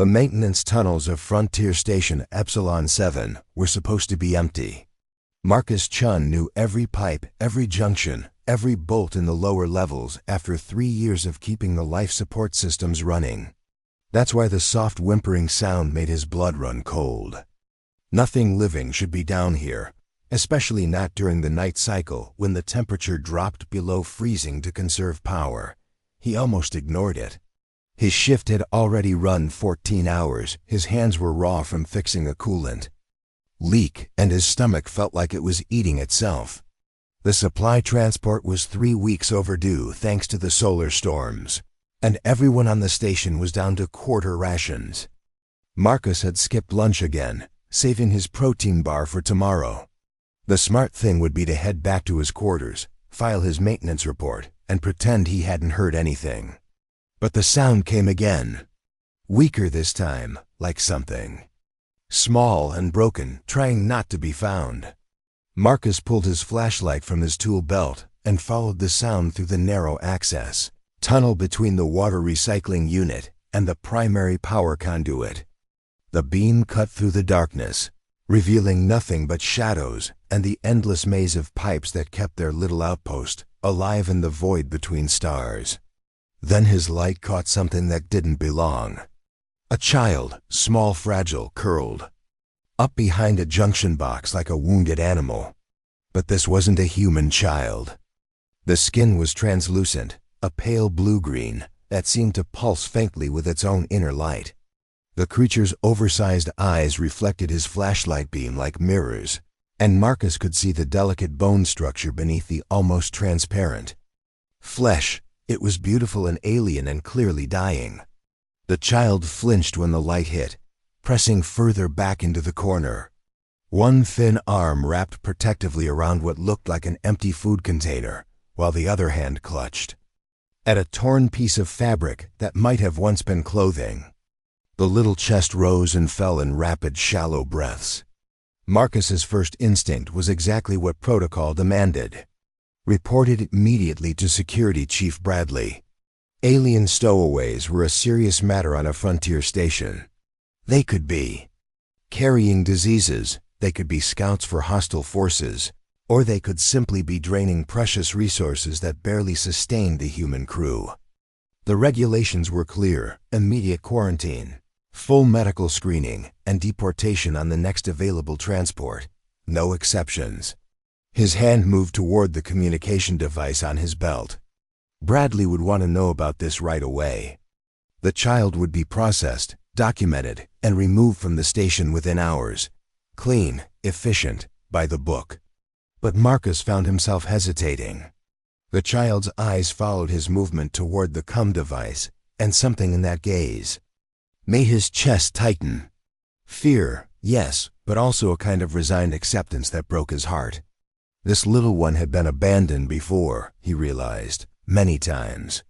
The maintenance tunnels of Frontier Station Epsilon-7 were supposed to be empty. Chen knew every pipe, every junction, every bolt in the lower levels after 3 years of keeping the life support systems running. That's why the soft whimpering sound made his blood run cold. Nothing living should be down here, especially not during the night cycle when the temperature dropped below freezing to conserve power. He almost ignored it. His shift had already run 14 hours, his hands were raw from fixing a coolant leak, and his stomach felt like it was eating itself. The supply transport was 3 weeks overdue thanks to the solar storms, and everyone on the station was down to quarter rations. Marcus had skipped lunch again, saving his protein bar for tomorrow. The smart thing would be to head back to his quarters, file his maintenance report, and pretend he hadn't heard anything. But the sound came again. Weaker this time, like something small and broken, trying not to be found. Marcus pulled his flashlight from his tool belt and followed the sound through the narrow access tunnel between the water recycling unit and the primary power conduit. The beam cut through the darkness, revealing nothing but shadows and the endless maze of pipes that kept their little outpost alive in the void between stars. Then his light caught something that didn't belong. A child, small, fragile, curled up behind a junction box like a wounded animal. But this wasn't a human child. The skin was translucent, a pale blue-green that seemed to pulse faintly with its own inner light. The creature's oversized eyes reflected his flashlight beam like mirrors, and Marcus could see the delicate bone structure beneath the almost transparent flesh. It was beautiful and alien and clearly dying. The child flinched when the light hit, pressing further back into the corner. One thin arm wrapped protectively around what looked like an empty food container, while the other hand clutched at a torn piece of fabric that might have once been clothing. The little chest rose and fell in rapid, shallow breaths. Marcus's first instinct was exactly what protocol demanded. Report it immediately to Security Chief Bradley. Alien stowaways were a serious matter on a frontier station. They could be carrying diseases, they could be scouts for hostile forces, or they could simply be draining precious resources that barely sustained the human crew. The regulations were clear: immediate quarantine, full medical screening, and deportation on the next available transport. No exceptions. His hand moved toward the communication device on his belt. Bradley would want to know about this right away. The child would be processed, documented, and removed from the station within hours. Clean, efficient, by the book. But Marcus found himself hesitating. The child's eyes followed his movement toward the device, and something in that gaze made his chest tighten. Fear, yes, but also a kind of resigned acceptance that broke his heart. This little one had been abandoned before, he realized, many times.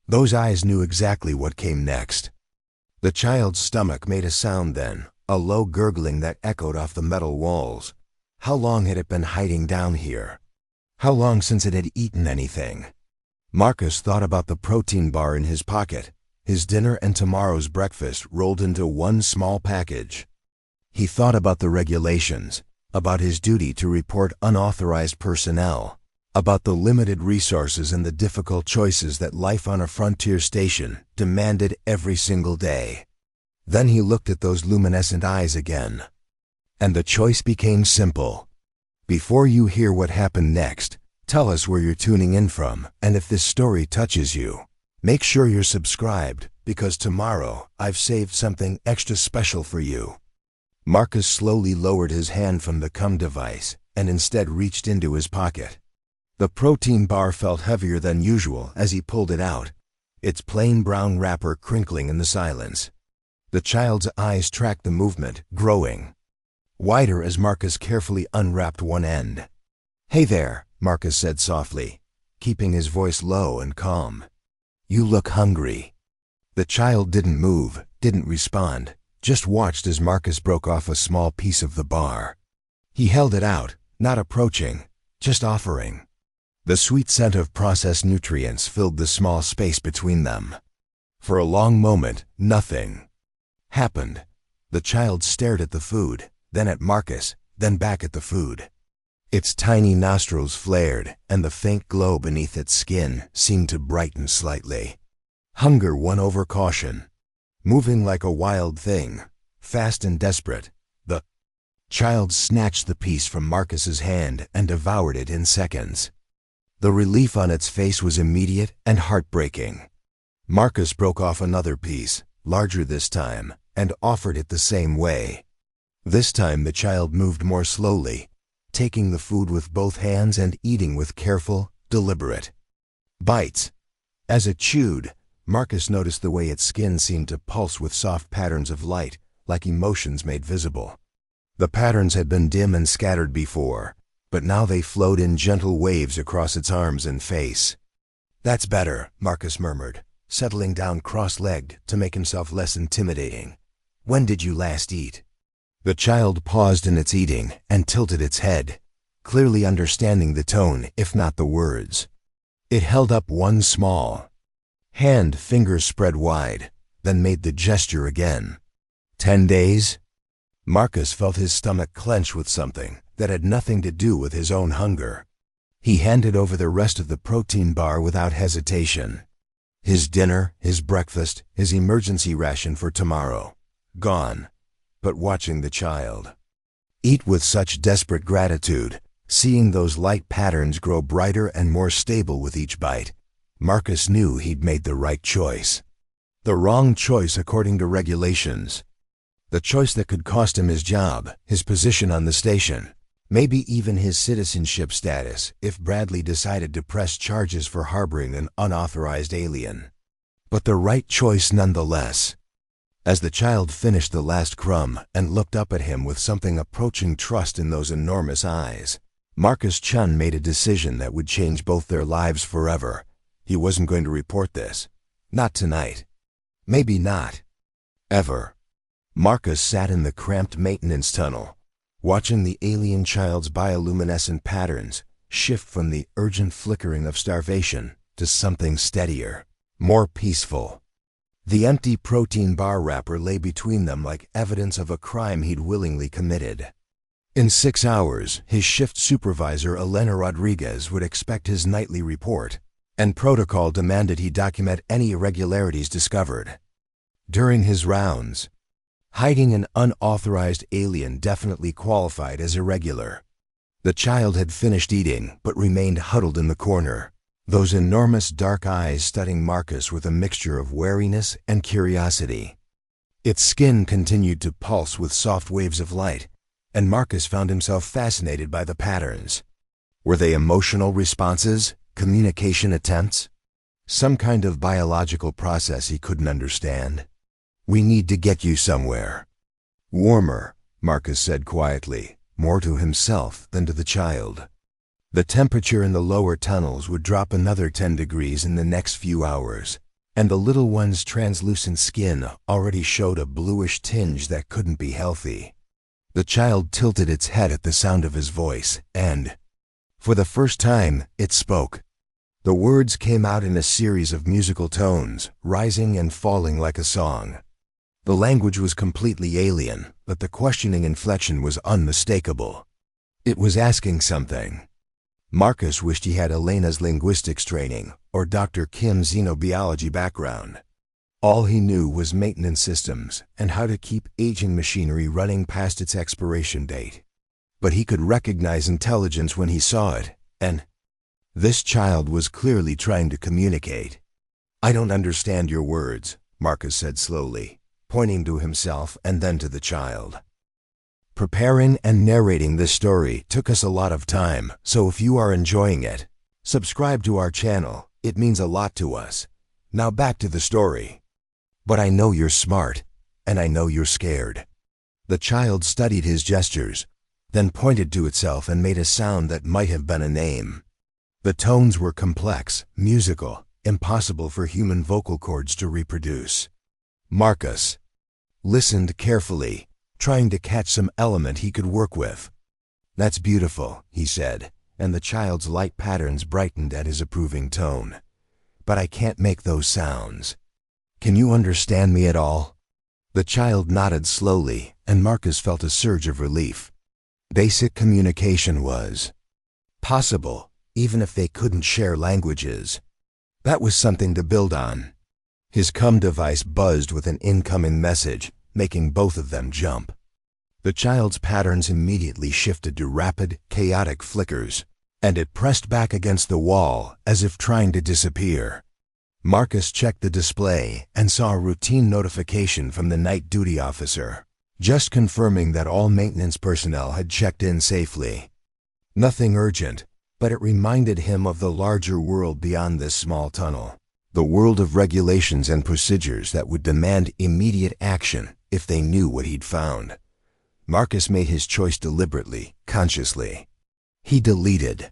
Those eyes knew exactly what came next. The child's stomach made a sound then, a low gurgling that echoed off the metal walls. How long had it been hiding down here? How long since it had eaten anything? Marcus thought about the protein bar in his pocket, his dinner and tomorrow's breakfast rolled into one small package. He thought about the regulations, about his duty to report unauthorized personnel, about the limited resources and the difficult choices that life on a frontier station demanded every single day. Then he looked at those luminescent eyes again. And the choice became simple. Before you hear what happened next, tell us where you're tuning in from, and if this story touches you, make sure you're subscribed, because tomorrow I've saved something extra special for you. Marcus slowly lowered his hand from the device and instead reached into his pocket. The protein bar felt heavier than usual as he pulled it out, its plain brown wrapper crinkling in the silence. The child's eyes tracked the movement, growing wider as Marcus carefully unwrapped one end. "Hey there," Marcus said softly, keeping his voice low and calm. "You look hungry." The child didn't move, didn't respond, just watched as Marcus broke off a small piece of the bar. He held it out, not approaching, just offering. The sweet scent of processed nutrients filled the small space between them. For a long moment, nothing happened. The child stared at the food, then at Marcus, then back at the food. Its tiny nostrils flared, and the faint glow beneath its skin seemed to brighten slightly. Hunger won over caution. Moving like a wild thing, fast and desperate, the child snatched the piece from Marcus's hand and devoured it in seconds. The relief on its face was immediate and heartbreaking. Marcus broke off another piece, larger this time, and offered it the same way. This time the child moved more slowly, taking the food with both hands and eating with careful, deliberate bites. As it chewed, Marcus noticed the way its skin seemed to pulse with soft patterns of light, like emotions made visible. The patterns had been dim and scattered before, but now they flowed in gentle waves across its arms and face. "That's better," Marcus murmured, settling down cross-legged to make himself less intimidating. "When did you last eat?" The child paused in its eating and tilted its head, clearly understanding the tone, if not the words. It held up one small hand, fingers spread wide, then made the gesture again. 10 days? Marcus felt his stomach clench with something that had nothing to do with his own hunger. He handed over the rest of the protein bar without hesitation. His dinner, his breakfast, his emergency ration for tomorrow. Gone. But watching the child eat with such desperate gratitude, seeing those light patterns grow brighter and more stable with each bite, Marcus knew he'd made the right choice. The wrong choice according to regulations. The choice that could cost him his job, his position on the station, maybe even his citizenship status if Bradley decided to press charges for harboring an unauthorized alien. But the right choice nonetheless. As the child finished the last crumb and looked up at him with something approaching trust in those enormous eyes, Marcus Chen made a decision that would change both their lives forever. He wasn't going to report this. Not tonight. Maybe not. Ever. Marcus sat in the cramped maintenance tunnel, watching the alien child's bioluminescent patterns shift from the urgent flickering of starvation to something steadier, more peaceful. The empty protein bar wrapper lay between them like evidence of a crime he'd willingly committed. In 6 hours, his shift supervisor Elena Rodriguez would expect his nightly report, and protocol demanded he document any irregularities discovered. During his rounds, hiding an unauthorized alien definitely qualified as irregular. The child had finished eating but remained huddled in the corner, those enormous dark eyes studying Marcus with a mixture of wariness and curiosity. Its skin continued to pulse with soft waves of light, and Marcus found himself fascinated by the patterns. Were they emotional responses? Communication attempts? Some kind of biological process he couldn't understand? "We need to get you somewhere." "Warmer," Marcus said quietly, more to himself than to the child. The temperature in the lower tunnels would drop another 10 degrees in the next few hours, and the little one's translucent skin already showed a bluish tinge that couldn't be healthy. The child tilted its head at the sound of his voice, and, for the first time, it spoke. The words came out in a series of musical tones, rising and falling like a song. The language was completely alien, but the questioning inflection was unmistakable. It was asking something. Marcus wished he had Elena's linguistics training or Dr. Kim's xenobiology background. All he knew was maintenance systems and how to keep aging machinery running past its expiration date. But he could recognize intelligence when he saw it, and this child was clearly trying to communicate. "I don't understand your words," Marcus said slowly, pointing to himself and then to the child. Preparing and narrating this story took us a lot of time, so if you are enjoying it, subscribe to our channel. It means a lot to us. Now back to the story. "But I know you're smart, and I know you're scared." The child studied his gestures, then pointed to itself and made a sound that might have been a name. The tones were complex, musical, impossible for human vocal cords to reproduce. Marcus listened carefully, trying to catch some element he could work with. "That's beautiful," he said, and the child's light patterns brightened at his approving tone. "But I can't make those sounds. Can you understand me at all?" The child nodded slowly, and Marcus felt a surge of relief. Basic communication was possible, even if they couldn't share languages. That was something to build on. His COM device buzzed with an incoming message, making both of them jump. The child's patterns immediately shifted to rapid, chaotic flickers, and it pressed back against the wall as if trying to disappear. Marcus checked the display and saw a routine notification from the night duty officer, just confirming that all maintenance personnel had checked in safely. Nothing urgent, but it reminded him of the larger world beyond this small tunnel. The world of regulations and procedures that would demand immediate action if they knew what he'd found. Marcus made his choice deliberately, consciously. He deleted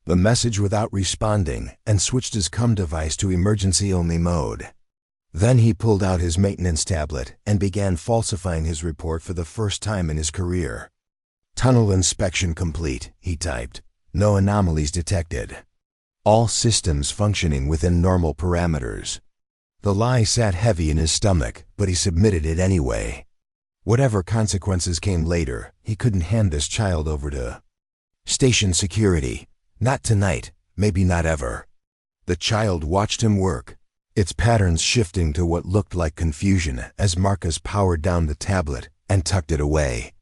the message without responding and switched his COM device to emergency-only mode. Then he pulled out his maintenance tablet and began falsifying his report for the first time in his career. "Tunnel inspection complete," he typed. "No anomalies detected. All systems functioning within normal parameters." The lie sat heavy in his stomach, but he submitted it anyway. Whatever consequences came later, he couldn't hand this child over to station security. Not tonight, maybe not ever. The child watched him work, its patterns shifting to what looked like confusion as Marcus powered down the tablet and tucked it away.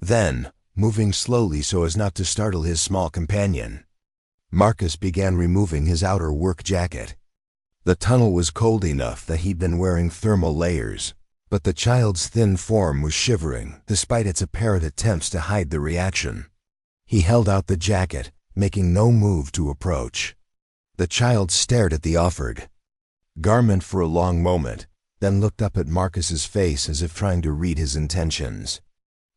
Then, moving slowly so as not to startle his small companion, Marcus began removing his outer work jacket. The tunnel was cold enough that he'd been wearing thermal layers, but the child's thin form was shivering despite its apparent attempts to hide the reaction. He held out the jacket, making no move to approach. The child stared at the offered garment for a long moment, then looked up at Marcus's face as if trying to read his intentions.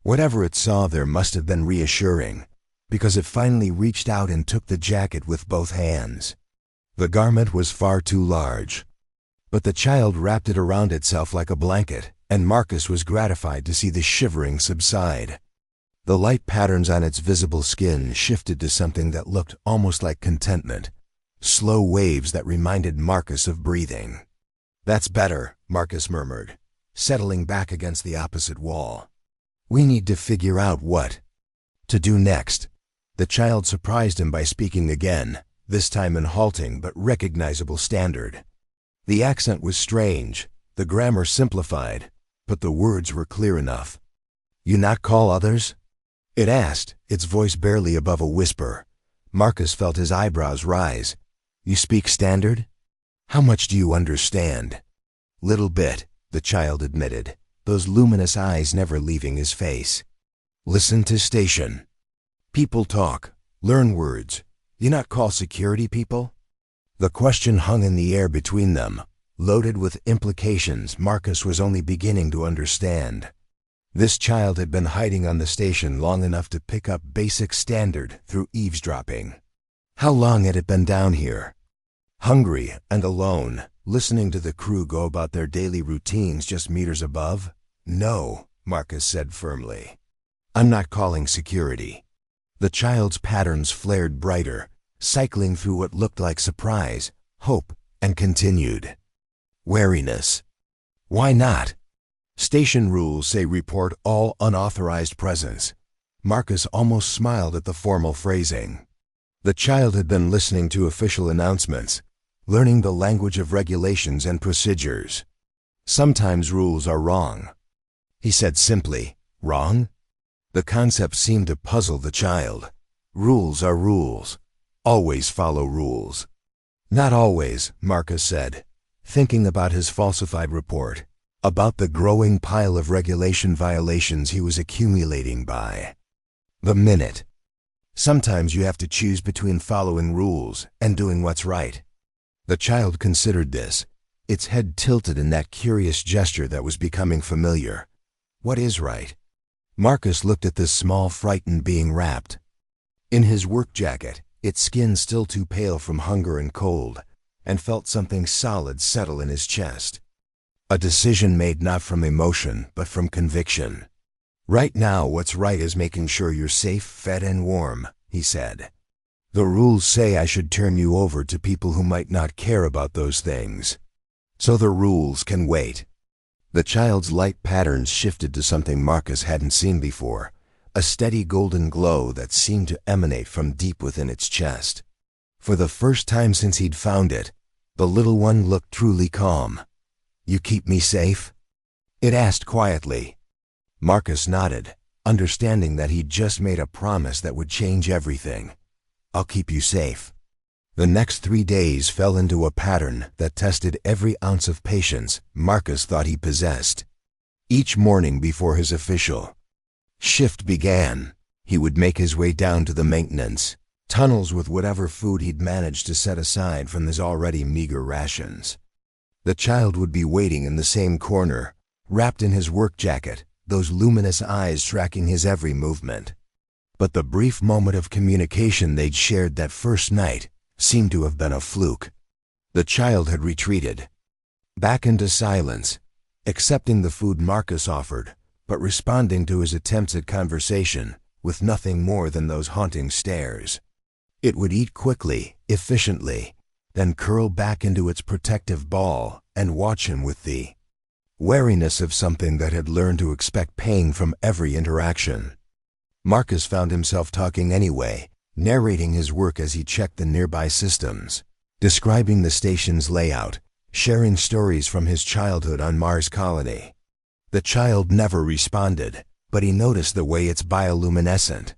Whatever it saw there must have been reassuring, because it finally reached out and took the jacket with both hands. The garment was far too large, but the child wrapped it around itself like a blanket, and Marcus was gratified to see the shivering subside. The light patterns on its visible skin shifted to something that looked almost like contentment, slow waves that reminded Marcus of breathing. "That's better," Marcus murmured, settling back against the opposite wall. "We need to figure out what to do next." The child surprised him by speaking again, this time in halting but recognizable standard. The accent was strange, the grammar simplified, but the words were clear enough. "You not call others?" it asked, its voice barely above a whisper. Marcus felt his eyebrows rise. "You speak standard? How much do you understand?" "Little bit," the child admitted, those luminous eyes never leaving his face. "Listen to station. People talk, learn words. You not call security people?" The question hung in the air between them, loaded with implications Marcus was only beginning to understand. This child had been hiding on the station long enough to pick up basic standard through eavesdropping. How long had it been down here? Hungry and alone, listening to the crew go about their daily routines just meters above? "No," Marcus said firmly. "I'm not calling security." The child's patterns flared brighter, cycling through what looked like surprise, hope, and continued wariness. "Why not? Station rules say report all unauthorized presence." Marcus almost smiled at the formal phrasing. The child had been listening to official announcements, learning the language of regulations and procedures. "Sometimes rules are wrong," he said simply. "Wrong?" The concept seemed to puzzle the child. "Rules are rules. Always follow rules." "Not always," Marcus said, thinking about his falsified report, about the growing pile of regulation violations he was accumulating by the minute. "Sometimes you have to choose between following rules and doing what's right." The child considered this, its head tilted in that curious gesture that was becoming familiar. What is right? Marcus looked at this small, frightened being wrapped in his work jacket, its skin still too pale from hunger and cold, and felt something solid settle in his chest. A decision made not from emotion, but from conviction. "Right now, what's right is making sure you're safe, fed, and warm," he said. "The rules say I should turn you over to people who might not care about those things. So the rules can wait." The child's light patterns shifted to something Marcus hadn't seen before, a steady golden glow that seemed to emanate from deep within its chest. For the first time since he'd found it, the little one looked truly calm. "You keep me safe?" it asked quietly. Marcus nodded, understanding that he'd just made a promise that would change everything. "I'll keep you safe." The next 3 days fell into a pattern that tested every ounce of patience Marcus thought he possessed. Each morning before his official shift began, he would make his way down to the maintenance tunnels with whatever food he'd managed to set aside from his already meager rations. The child would be waiting in the same corner, wrapped in his work jacket, those luminous eyes tracking his every movement. But the brief moment of communication they'd shared that first night seemed to have been a fluke. The child had retreated back into silence, accepting the food Marcus offered, but responding to his attempts at conversation with nothing more than those haunting stares. It would eat quickly, efficiently, then curl back into its protective ball and watch him with the wariness of something that had learned to expect pain from every interaction. Marcus found himself talking anyway, narrating his work as he checked the nearby systems, describing the station's layout, sharing stories from his childhood on Mars Colony. The child never responded, but he noticed the way it's bioluminescent.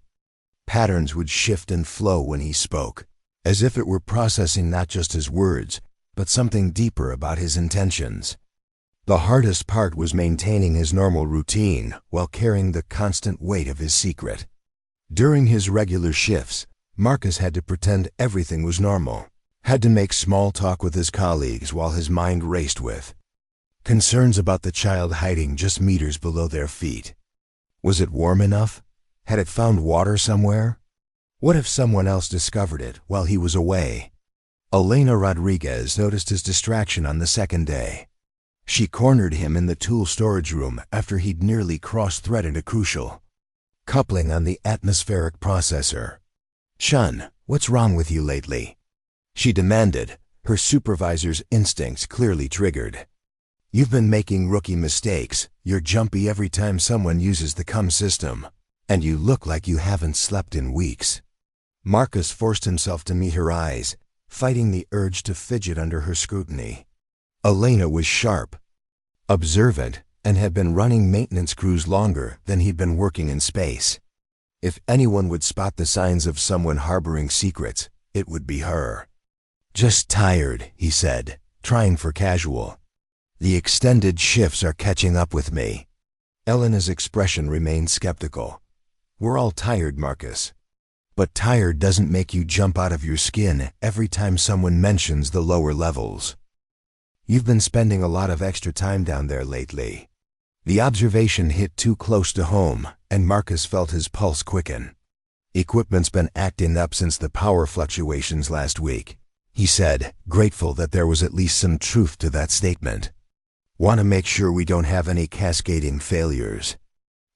Patterns would shift and flow when he spoke, as if it were processing not just his words, but something deeper about his intentions. The hardest part was maintaining his normal routine while carrying the constant weight of his secret. During his regular shifts, Marcus had to pretend everything was normal, had to make small talk with his colleagues while his mind raced with concerns about the child hiding just meters below their feet. Was it warm enough? Had it found water somewhere? What if someone else discovered it while he was away? Elena Rodriguez noticed his distraction on the second day. She cornered him in the tool storage room after he'd nearly cross-threaded a crucial coupling on the atmospheric processor. "Chen, what's wrong with you lately?" she demanded, her supervisor's instincts clearly triggered. "You've been making rookie mistakes. You're jumpy every time someone uses the CUM system, and you look like you haven't slept in weeks." Marcus forced himself to meet her eyes, fighting the urge to fidget under her scrutiny. Elena was sharp, observant, and had been running maintenance crews longer than he'd been working in space. If anyone would spot the signs of someone harboring secrets, it would be her. "Just tired," he said, trying for casual. "The extended shifts are catching up with me." Elena's expression remained skeptical. "We're all tired, Marcus. But tired doesn't make you jump out of your skin every time someone mentions the lower levels. You've been spending a lot of extra time down there lately." The observation hit too close to home, and Marcus felt his pulse quicken. "Equipment's been acting up since the power fluctuations last week," he said, grateful that there was at least some truth to that statement. "Want to make sure we don't have any cascading failures."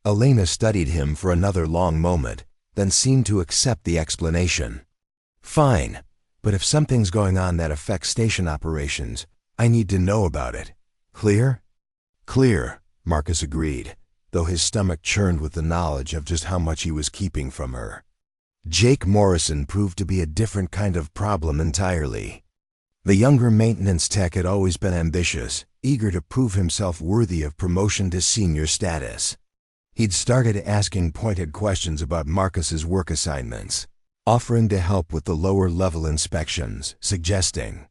Elena studied him for another long moment, then seemed to accept the explanation. "Fine, but if something's going on that affects station operations, I need to know about it. Clear?" "Clear," Marcus agreed, though his stomach churned with the knowledge of just how much he was keeping from her. Jake Morrison proved to be a different kind of problem entirely. The younger maintenance tech had always been ambitious, eager to prove himself worthy of promotion to senior status. He'd started asking pointed questions about Marcus's work assignments, offering to help with the lower-level inspections, suggesting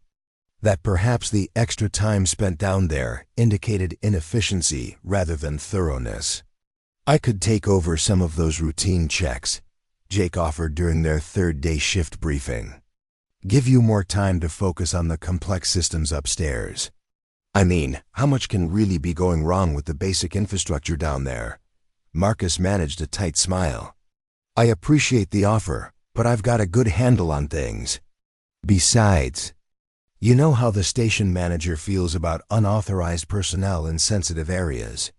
that perhaps the extra time spent down there indicated inefficiency rather than thoroughness. "I could take over some of those routine checks," Jake offered during their third-day shift briefing. "Give you more time to focus on the complex systems upstairs. I mean, how much can really be going wrong with the basic infrastructure down there?" Marcus managed a tight smile. "I appreciate the offer, but I've got a good handle on things. Besides, you know how the station manager feels about unauthorized personnel in sensitive areas."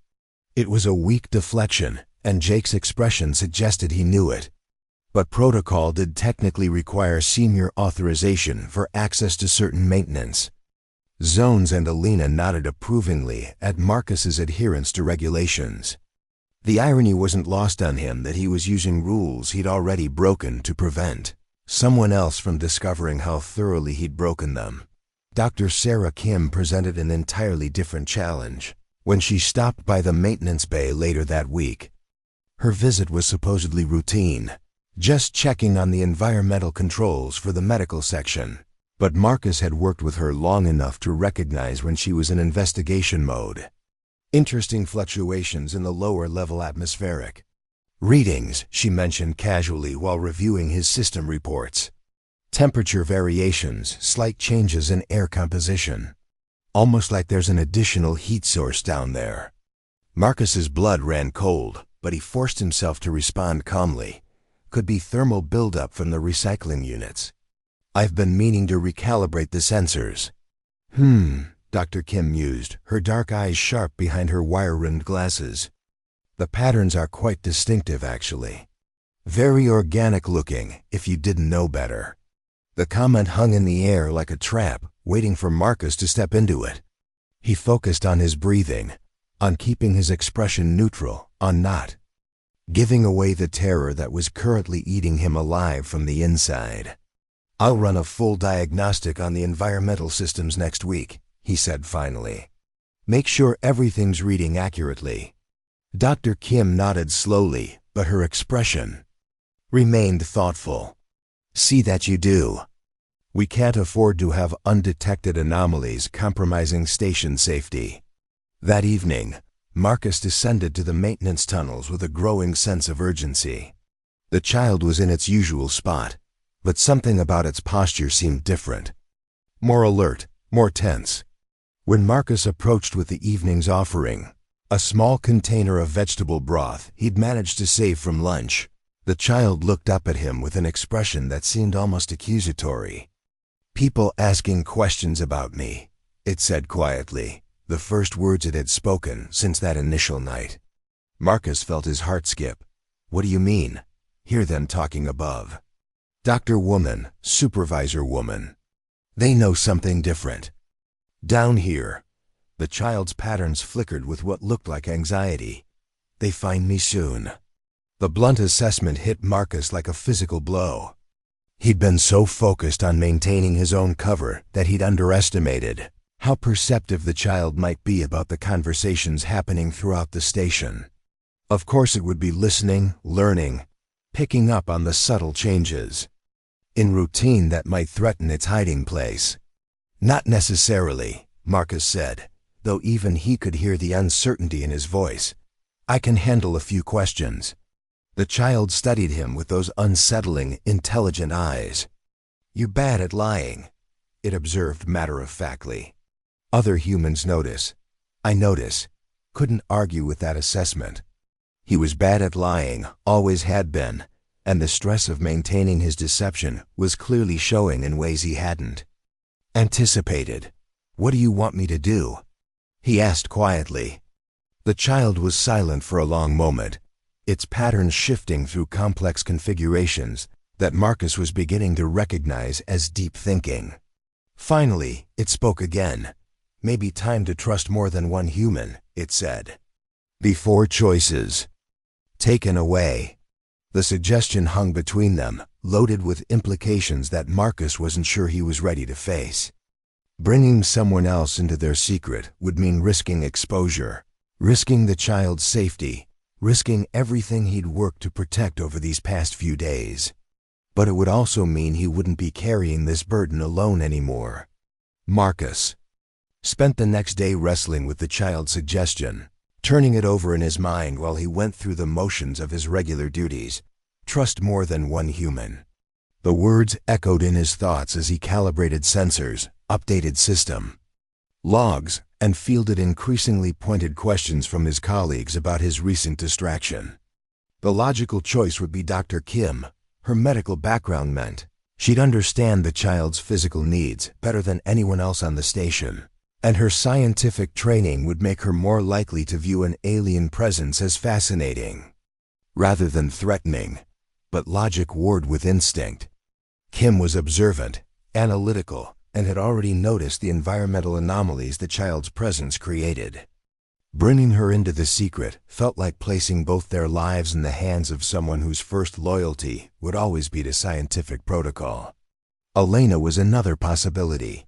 It was a weak deflection, and Jake's expression suggested he knew it. But protocol did technically require senior authorization for access to certain maintenance Zones and Alina nodded approvingly at Marcus's adherence to regulations. The irony wasn't lost on him that he was using rules he'd already broken to prevent someone else from discovering how thoroughly he'd broken them. Dr. Sarah Kim presented an entirely different challenge when she stopped by the maintenance bay later that week. Her visit was supposedly routine, just checking on the environmental controls for the medical section. But Marcus had worked with her long enough to recognize when she was in investigation mode. Interesting fluctuations in the lower-level atmospheric readings, she mentioned casually while reviewing his system reports. Temperature variations, slight changes in air composition. Almost like there's an additional heat source down there. Marcus's blood ran cold, but he forced himself to respond calmly. Could be thermal buildup from the recycling units. I've been meaning to recalibrate the sensors. Dr. Kim mused, her dark eyes sharp behind her wire-rimmed glasses. The patterns are quite distinctive, actually. Very organic looking, if you didn't know better. The comment hung in the air like a trap, waiting for Marcus to step into it. He focused on his breathing, on keeping his expression neutral, on not giving away the terror that was currently eating him alive from the inside. I'll run a full diagnostic on the environmental systems next week, he said finally. Make sure everything's reading accurately. Dr. Kim nodded slowly, but her expression remained thoughtful. See that you do. We can't afford to have undetected anomalies compromising station safety. That evening, Marcus descended to the maintenance tunnels with a growing sense of urgency. The child was in its usual spot, but something about its posture seemed different. More alert, more tense. When Marcus approached with the evening's offering, a small container of vegetable broth he'd managed to save from lunch, the child looked up at him with an expression that seemed almost accusatory. People asking questions about me, it said quietly, the first words it had spoken since that initial night. Marcus felt his heart skip. What do you mean? Hear them talking above. Doctor woman, supervisor woman. They know something different. Down here, the child's patterns flickered with what looked like anxiety. They find me soon. The blunt assessment hit Marcus like a physical blow. He'd been so focused on maintaining his own cover that he'd underestimated how perceptive the child might be about the conversations happening throughout the station. Of course it would be listening, learning, picking up on the subtle changes in routine that might threaten its hiding place. Not necessarily, Marcus said, though even he could hear the uncertainty in his voice. I can handle a few questions. The child studied him with those unsettling, intelligent eyes. You're bad at lying, it observed matter-of-factly. Other humans notice. I notice. Couldn't argue with that assessment. He was bad at lying, always had been, and the stress of maintaining his deception was clearly showing in ways he hadn't anticipated. What do you want me to do? He asked quietly. The child was silent for a long moment, its patterns shifting through complex configurations that Marcus was beginning to recognize as deep thinking. Finally, it spoke again. Maybe time to trust more than one human, it said. Before choices taken away. The suggestion hung between them, loaded with implications that Marcus wasn't sure he was ready to face. Bringing someone else into their secret would mean risking exposure, risking the child's safety, risking everything he'd worked to protect over these past few days. But it would also mean he wouldn't be carrying this burden alone anymore. Marcus spent the next day wrestling with the child's suggestion, turning it over in his mind while he went through the motions of his regular duties. Trust more than one human. The words echoed in his thoughts as he calibrated sensors, updated system logs, and fielded increasingly pointed questions from his colleagues about his recent distraction. The logical choice would be Dr. Kim. Her medical background meant she'd understand the child's physical needs better than anyone else on the station, and her scientific training would make her more likely to view an alien presence as fascinating rather than threatening. But logic warred with instinct. Kim was observant, analytical, and had already noticed the environmental anomalies the child's presence created. Bringing her into the secret felt like placing both their lives in the hands of someone whose first loyalty would always be to scientific protocol. Elena was another possibility.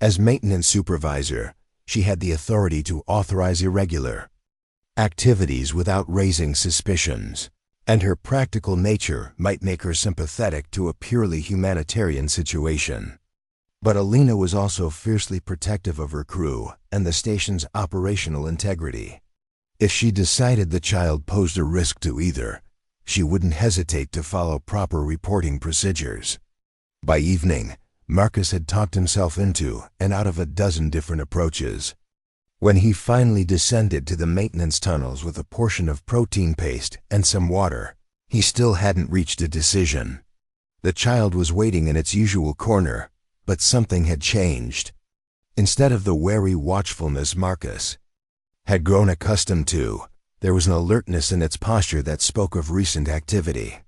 As maintenance supervisor, she had the authority to authorize irregular activities without raising suspicions, and her practical nature might make her sympathetic to a purely humanitarian situation. But Elena was also fiercely protective of her crew and the station's operational integrity. If she decided the child posed a risk to either, she wouldn't hesitate to follow proper reporting procedures. By evening, Marcus had talked himself into and out of a dozen different approaches. When he finally descended to the maintenance tunnels with a portion of protein paste and some water, he still hadn't reached a decision. The child was waiting in its usual corner, but something had changed. Instead of the wary watchfulness Marcus had grown accustomed to, there was an alertness in its posture that spoke of recent activity.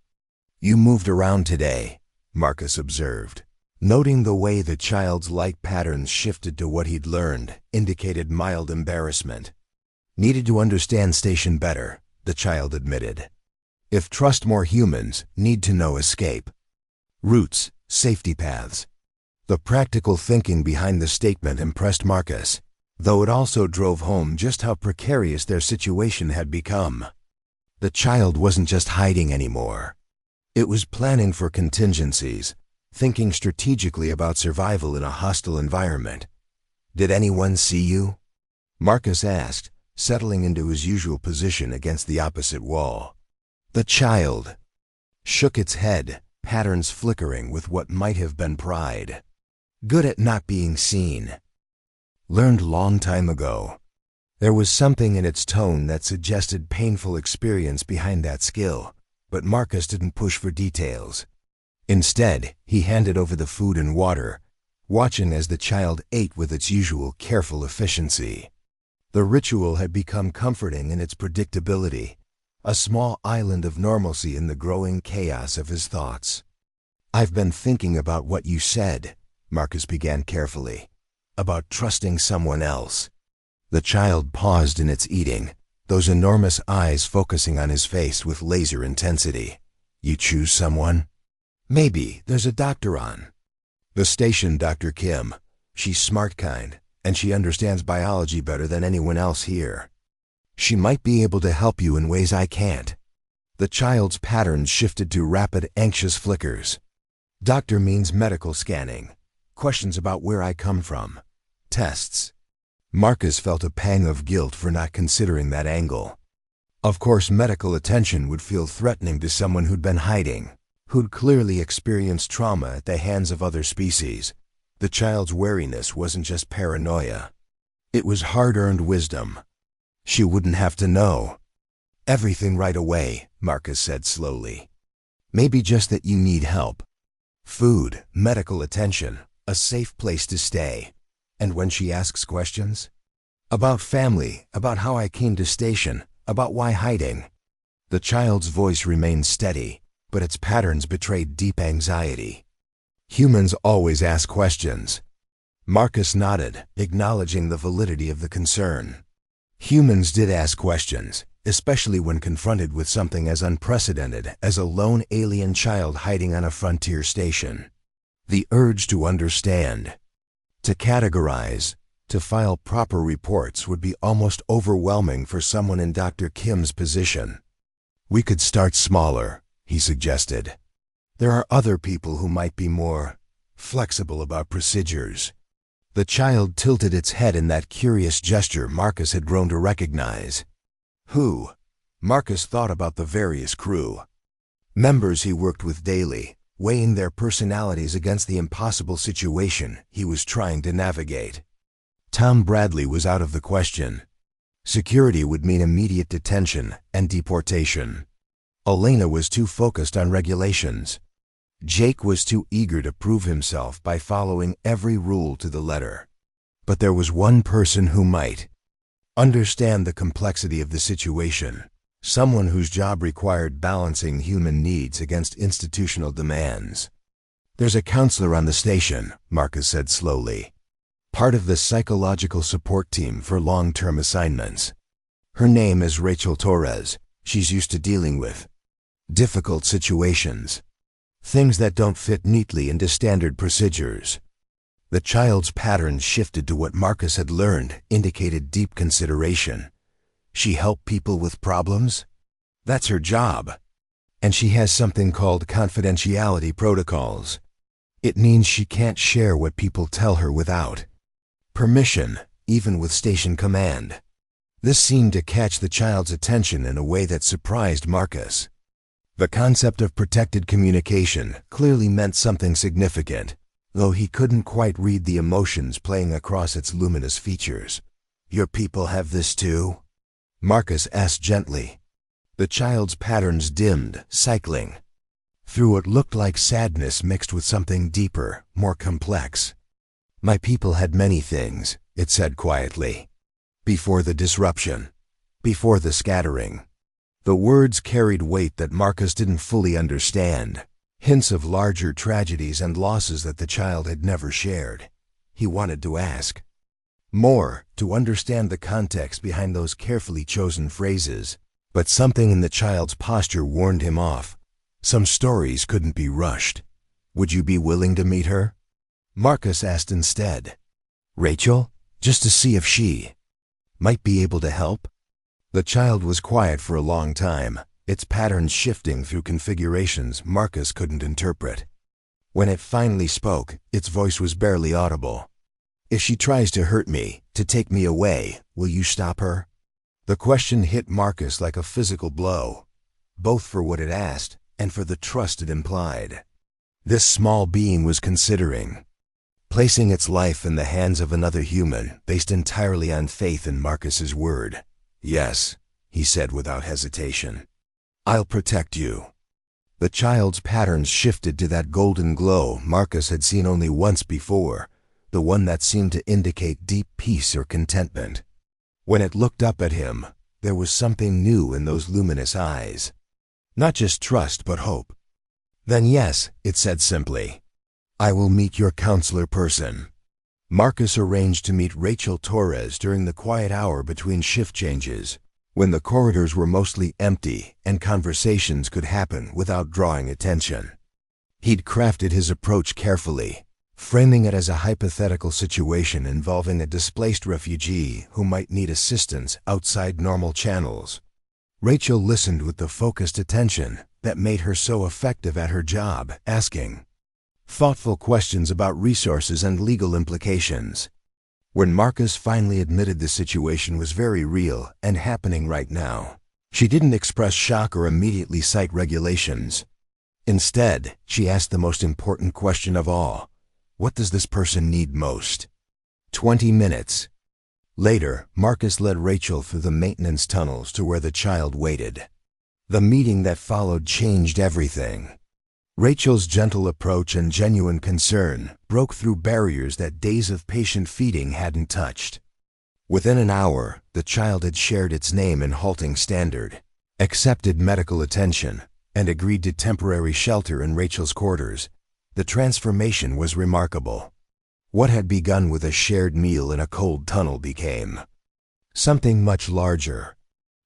"You moved around today," Marcus observed. Noting the way the child's light patterns shifted to what he'd learned indicated mild embarrassment. "Needed to understand station better," the child admitted. "If trust more humans, need to know escape routes, safety paths." The practical thinking behind the statement impressed Marcus, though it also drove home just how precarious their situation had become. The child wasn't just hiding anymore. It was planning for contingencies, thinking strategically about survival in a hostile environment. "Did anyone see you?" Marcus asked, settling into his usual position against the opposite wall. The child shook its head, patterns flickering with what might have been pride. "Good at not being seen. Learned long time ago." There was something in its tone that suggested painful experience behind that skill, but Marcus didn't push for details. Instead, he handed over the food and water, watching as the child ate with its usual careful efficiency. The ritual had become comforting in its predictability, a small island of normalcy in the growing chaos of his thoughts. "I've been thinking about what you said," Marcus began carefully, "about trusting someone else." The child paused in its eating, those enormous eyes focusing on his face with laser intensity. "You choose someone?" "Maybe. There's a doctor on the station, Dr. Kim. She's smart kind, and she understands biology better than anyone else here. She might be able to help you in ways I can't." The child's patterns shifted to rapid, anxious flickers. "Doctor means medical scanning. Questions about where I come from. Tests." Marcus felt a pang of guilt for not considering that angle. Of course, medical attention would feel threatening to someone who'd been hiding, who'd clearly experienced trauma at the hands of other species. The child's wariness wasn't just paranoia. It was hard-earned wisdom. She wouldn't have to know everything right away, Marcus said slowly. "Maybe just that you need help. Food, medical attention, a safe place to stay. And when she asks questions? About family, about how I came to station, about why hiding." The child's voice remained steady, but its patterns betrayed deep anxiety. "Humans always ask questions." Marcus nodded, acknowledging the validity of the concern. Humans did ask questions, especially when confronted with something as unprecedented as a lone alien child hiding on a frontier station. The urge to understand, to categorize, to file proper reports would be almost overwhelming for someone in Dr. Kim's position. "We could start smaller," he suggested. "There are other people who might be more flexible about procedures." The child tilted its head in that curious gesture Marcus had grown to recognize. Who? Marcus thought about the various crew members he worked with daily, weighing their personalities against the impossible situation he was trying to navigate. Tom Bradley was out of the question. Security would mean immediate detention and deportation. Elena was too focused on regulations. Jake was too eager to prove himself by following every rule to the letter. But there was one person who might understand the complexity of the situation, someone whose job required balancing human needs against institutional demands. There's a counselor on the station, Marcus said slowly. Part of the psychological support team for long-term assignments. Her name is Rachel Torres. She's used to dealing with difficult situations. Things that don't fit neatly into standard procedures. The child's patterns shifted to what Marcus had learned, indicated deep consideration. She helped people with problems? That's her job. And she has something called confidentiality protocols. It means she can't share what people tell her without permission, even with station command. This seemed to catch the child's attention in a way that surprised Marcus. The concept of protected communication clearly meant something significant, though he couldn't quite read the emotions playing across its luminous features. Your people have this too? Marcus asked gently. The child's patterns dimmed, cycling through what looked like sadness mixed with something deeper, more complex. My people had many things, it said quietly. Before the disruption, before the scattering. The words carried weight that Marcus didn't fully understand, hints of larger tragedies and losses that the child had never shared. He wanted to ask more, to understand the context behind those carefully chosen phrases, but something in the child's posture warned him off. Some stories couldn't be rushed. Would you be willing to meet her? Marcus asked instead. Rachel? Just to see if she might be able to help? The child was quiet for a long time, its patterns shifting through configurations Marcus couldn't interpret. When it finally spoke, its voice was barely audible. If she tries to hurt me, to take me away, will you stop her? The question hit Marcus like a physical blow, both for what it asked and for the trust it implied. This small being was considering placing its life in the hands of another human based entirely on faith in Marcus's word. Yes, he said without hesitation. I'll protect you. The child's patterns shifted to that golden glow Marcus had seen only once before, the one that seemed to indicate deep peace or contentment. When it looked up at him, there was something new in those luminous eyes. Not just trust, but hope. Then yes, it said simply. I will meet your counselor person. Marcus arranged to meet Rachel Torres during the quiet hour between shift changes, when the corridors were mostly empty and conversations could happen without drawing attention. He'd crafted his approach carefully, framing it as a hypothetical situation involving a displaced refugee who might need assistance outside normal channels. Rachel listened with the focused attention that made her so effective at her job, asking thoughtful questions about resources and legal implications. When Marcus finally admitted the situation was very real and happening right now, she didn't express shock or immediately cite regulations. Instead, she asked the most important question of all. What does this person need most? 20 minutes. Later, Marcus led Rachel through the maintenance tunnels to where the child waited. The meeting that followed changed everything. Rachel's gentle approach and genuine concern broke through barriers that days of patient feeding hadn't touched. Within an hour, the child had shared its name in halting standard, accepted medical attention, and agreed to temporary shelter in Rachel's quarters. The transformation was remarkable. What had begun with a shared meal in a cold tunnel became something much larger.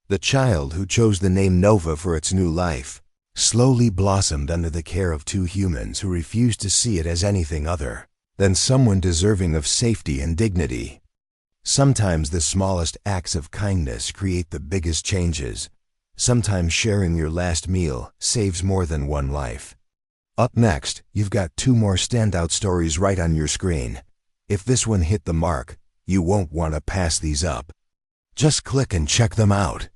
The child, who chose the name Nova for its new life, slowly blossomed under the care of two humans who refused to see it as anything other than someone deserving of safety and dignity. Sometimes the smallest acts of kindness create the biggest changes. Sometimes sharing your last meal saves more than one life. Up next, you've got two more standout stories right on your screen. If this one hit the mark, you won't want to pass these up. Just click and check them out.